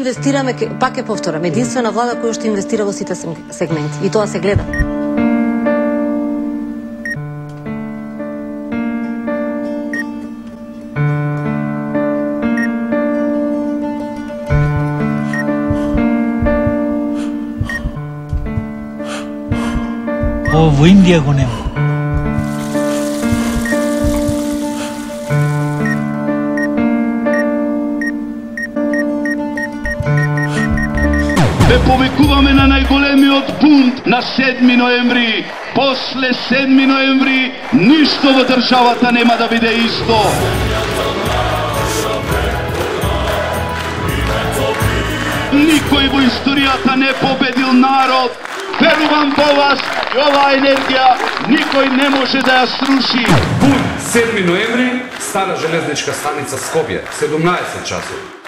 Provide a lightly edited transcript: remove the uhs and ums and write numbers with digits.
инвестираме, пак ќе повторам, единствена влада која што инвестира во сите сегменти и тоа се гледа. Во Индија го нема. Ве повикуваме на најголемиот бунт на 7 ноември. После 7 ноември ништо во државата нема да биде исто. Никој во историјата не победил народ. Верувам во вас и оваа енергија никој не може да ја сруши. Бунт 7 ноември, Стара железничка станица Скопје, 17 часот.